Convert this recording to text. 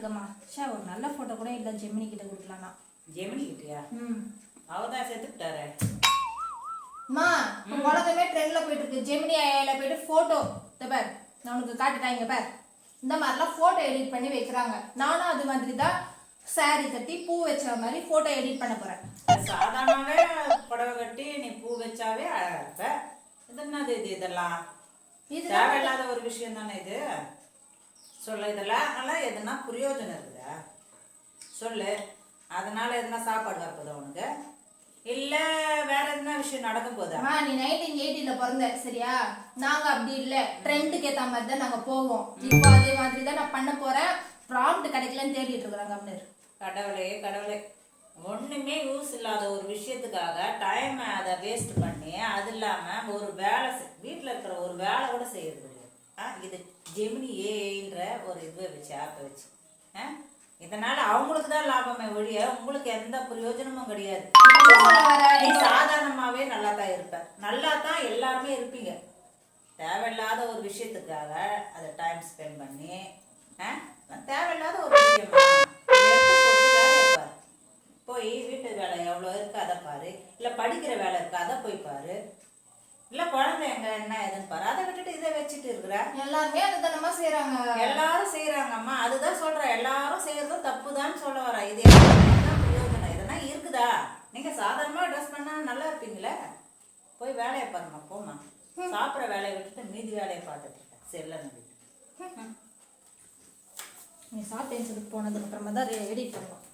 இருக்கமா. சே ஒரு நல்ல போட்டோ கூட இல்ல ஜெமினி கிட்ட கொடுக்கலாம்னா. ஜெமினி கிட்டயா? அவதான் செத்துட்டாரே. அம்மா உலகமே ட்ரெண்ட்ல போயிட்டு இருக்கு. ஜெமினி ஐல போயிட்டு போட்டோ பார், நான் உனக்கு காட்டுட்டாங்க பார். இந்த மாதிரிலாம் போட்டோ எடிட் பண்ணி வைக்கிறாங்க. நானும் அது மாதிரி தான் சாரி கட்டி பூ வச்ச மாதிரி போட்டோ எடிட் பண்ண போறேன். சாதாரணமாவே புடவை கட்டி நீ பூ வச்சாவே அழகா இருப்ப. இது என்னது இதெல்லாம் தேவையில்லாத ஒரு விஷயம் தானே இது. சொல்லு, இதெல்லாம் எதுனா பிரயோஜனம் இருக்குதா சொல்லு. அதனால எதுனா சாப்பாடு வரப்போதா உனக்கு, இல்ல வேற எதுனா விஷயம் நடக்க போதா? நீ 1980ல பிறந்த சரியா? நாங்க அப்படி இல்ல, ட்ரெண்டுக்கு ஏத்த மாதிரி தான் நாங்க போவோம். இப்போ அதே மாதிரி தான் நான் பண்ண போறேன். ப்ராம்ப்ட் கிடைக்கலன்னு தேடிட்டு இருக்கிறாங்க அப்படியே. கடவுளே கடவுளே, ஒண்ணுமே யூஸ் இல்லாத ஒரு விஷயத்துக்காக டைம் அதை வேஸ்ட் பண்ணி, அது இல்லாம ஒரு வேலை வீட்டுல இருக்கிற ஒரு வேலை கூட செய்யறது கிடையாது. இது ஜெமினி ஏன்ற ஒரு இதுவை வச்சு ஆப்பை வச்சு இதனால அவங்களுக்கு தான் லாபமே ஒழிய உங்களுக்கு எந்த பிரயோஜனமும் கிடையாது. நீ சாதாரணமாவே நல்லா தான் இருப்ப, நல்லா தான் எல்லாருமே இருப்பீங்க. தேவையில்லாத ஒரு விஷயத்துக்காக அதை டைம் ஸ்பெண்ட் பண்ணி தேவையில்லாத ஒரு விஷயமா பாரு. போய் வீட்டு வேலை எவ்வளோ இருக்கு அதை பாரு, இல்லை படிக்கிற வேலை இருக்கு அதை போய் பாரு, இல்ல குழந்தை எங்க என்ன ஏதுன்னு பாரு. அதை விட்டுட்டு இதை வச்சுட்டு இருக்கிற. எல்லாருமே அதுதானமா செய்யறாங்க. எல்லாரும் செய்யறாங்கம்மா, அதுதான் சொல்றேன். எல்லாரும் செய்யறதும் தப்புதான்னு சொல்ல வர. இது என்ன பிரயோஜனம்? இதெல்லாம் இருக்குதா? நீங்க சாதாரணமா ட்ரெஸ் பண்ணா நல்லா இருப்பீங்களே. போய் வேலையை பாருமா, போமா. சாப்பிட்ற வேலையை விட்டுட்டு மீதி வேலையை பார்த்துட்டு செல்ல நீ சாப்பிட்டேன்னு சொல்லி போனதுக்கு அப்புறமா தான் எடிட் பண்ணுவோம்.